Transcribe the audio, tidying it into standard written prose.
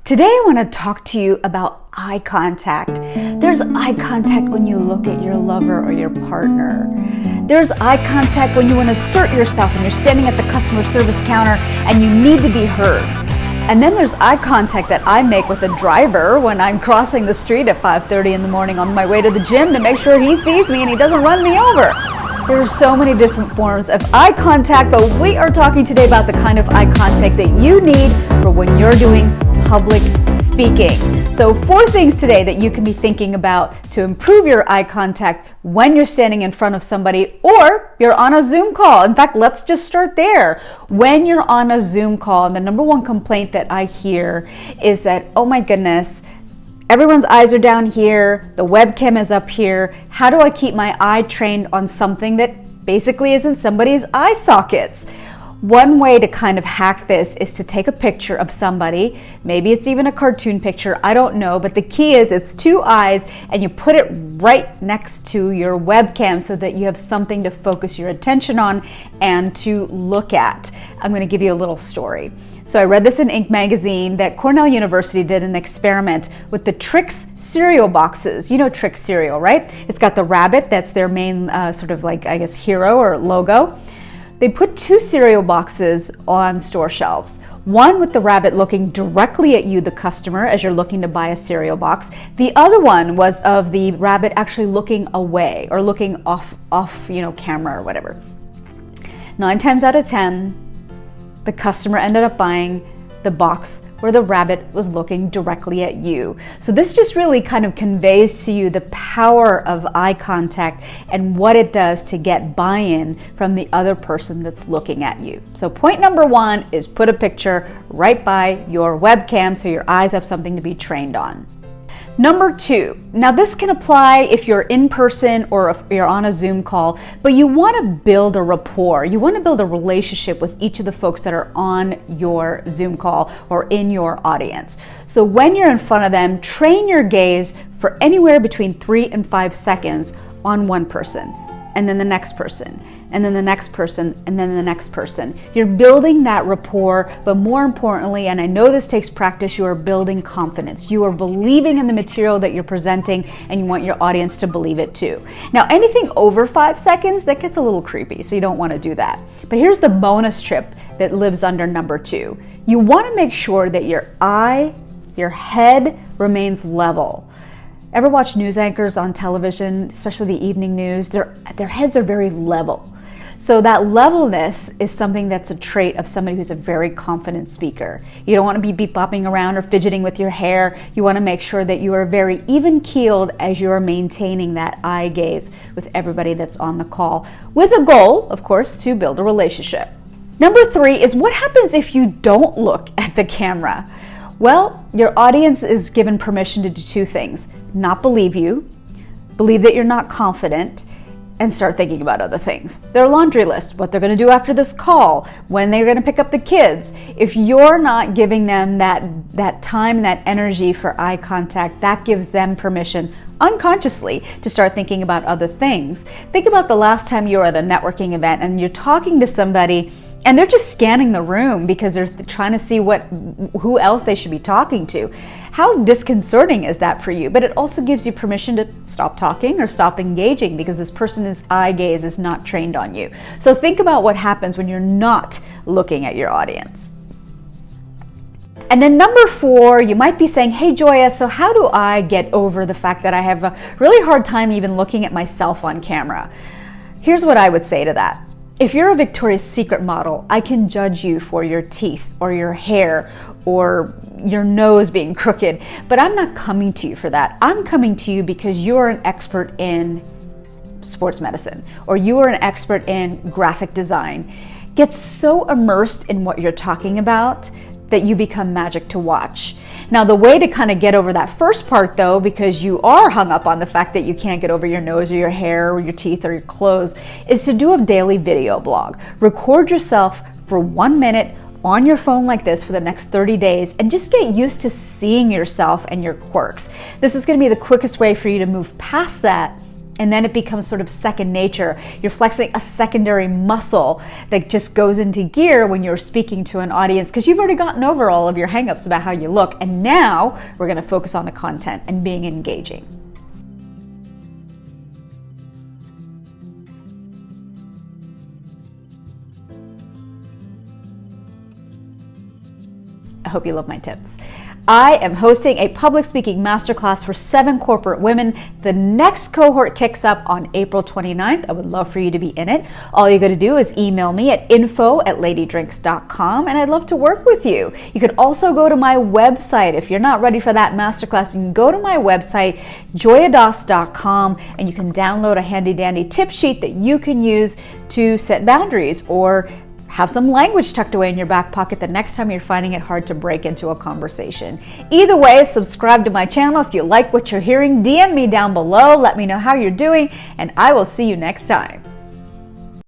Today I want to talk to you about eye contact. There's eye contact when you look at your lover or your partner. There's eye contact when you want to assert yourself and you're standing at the customer service counter and you need to be heard. And then there's eye contact that I make with a driver when I'm crossing the street at 5:30 in the morning on my way to the gym to make sure he sees me and he doesn't run me over. There are so many different forms of eye contact, but we are talking today about the kind of eye contact that you need for when you're doing public speaking. So 4 things today that you can be thinking about to improve your eye contact when you're standing in front of somebody or you're on a Zoom call. In fact, let's just start there. When you're on a Zoom call, and the number one complaint that I hear is that, oh my goodness, everyone's eyes are down here, the webcam is up here. How do I keep my eye trained on something that basically isn't somebody's eye sockets? One way to kind of hack this is to take a picture of somebody. Maybe it's even a cartoon picture, I don't know, but the key is it's 2 eyes and you put it right next to your webcam so that you have something to focus your attention on and to look at. I'm going to give you a little story. So I read this in Inc. magazine that Cornell University did an experiment with the Trix cereal boxes. You know Trix cereal, right? It's got the rabbit, that's their main sort of like, I guess, hero or logo. They put 2 cereal boxes on store shelves. One with the rabbit looking directly at you, the customer, as you're looking to buy a cereal box. The other one was of the rabbit actually looking away or looking off camera or whatever. 9 times out of 10, the customer ended up buying the box where the rabbit was looking directly at you. So this just really kind of conveys to you the power of eye contact and what it does to get buy-in from the other person that's looking at you. So point number 1 is put a picture right by your webcam so your eyes have something to be trained on. Number 2, now this can apply if you're in person or if you're on a Zoom call, but you want to build a rapport. You want to build a relationship with each of the folks that are on your Zoom call or in your audience. So when you're in front of them, train your gaze for anywhere between 3 and 5 seconds on one person, and then the next person, and then the next person, and then the next person. You're building that rapport, but more importantly, and I know this takes practice, you are building confidence. You are believing in the material that you're presenting, and you want your audience to believe it too. Now, anything over 5 seconds, that gets a little creepy, so you don't want to do that. But here's the bonus tip that lives under number 2. You want to make sure that your head remains level. Ever watch news anchors on television, especially the evening news? Their heads are very level. So that levelness is something that's a trait of somebody who's a very confident speaker. You don't want to be beep-bopping around or fidgeting with your hair. You want to make sure that you are very even-keeled as you are maintaining that eye gaze with everybody that's on the call, with a goal, of course, to build a relationship. Number 3 is what happens if you don't look at the camera? Well, your audience is given permission to do 2 things. Not believe you, believe that you're not confident, and start thinking about other things. Their laundry list, what they're going to do after this call, when they're going to pick up the kids. If you're not giving them that time, that energy for eye contact, that gives them permission unconsciously to start thinking about other things. Think about the last time you were at a networking event and you're talking to somebody and they're just scanning the room because they're trying to see who else they should be talking to. How disconcerting is that for you? But it also gives you permission to stop talking or stop engaging because this person's eye gaze is not trained on you. So think about what happens when you're not looking at your audience. And then number 4, you might be saying, hey Joya, so how do I get over the fact that I have a really hard time even looking at myself on camera? Here's what I would say to that. If you're a Victoria's Secret model, I can judge you for your teeth or your hair or your nose being crooked, but I'm not coming to you for that. I'm coming to you because you're an expert in sports medicine or you are an expert in graphic design. Get so immersed in what you're talking about that you become magic to watch. Now, the way to kind of get over that first part though, because you are hung up on the fact that you can't get over your nose or your hair or your teeth or your clothes, is to do a daily video blog. Record yourself for 1 minute on your phone like this for the next 30 days and just get used to seeing yourself and your quirks. This is going to be the quickest way for you to move past that And then it becomes sort of second nature. You're flexing a secondary muscle that just goes into gear when you're speaking to an audience because you've already gotten over all of your hangups about how you look. And now we're going to focus on the content and being engaging. I hope you love my tips. I am hosting a public speaking masterclass for 7 corporate women. The next cohort kicks up on April 29th. I would love for you to be in it. All you got to do is email me at info@ladydrinks.com, and I'd love to work with you. You could also go to my website. If you're not ready for that masterclass, you can go to my website, joyadas.com, and you can download a handy dandy tip sheet that you can use to set boundaries or have some language tucked away in your back pocket the next time you're finding it hard to break into a conversation. Either way, subscribe to my channel. If you like what you're hearing, DM me down below. Let me know how you're doing, and I will see you next time.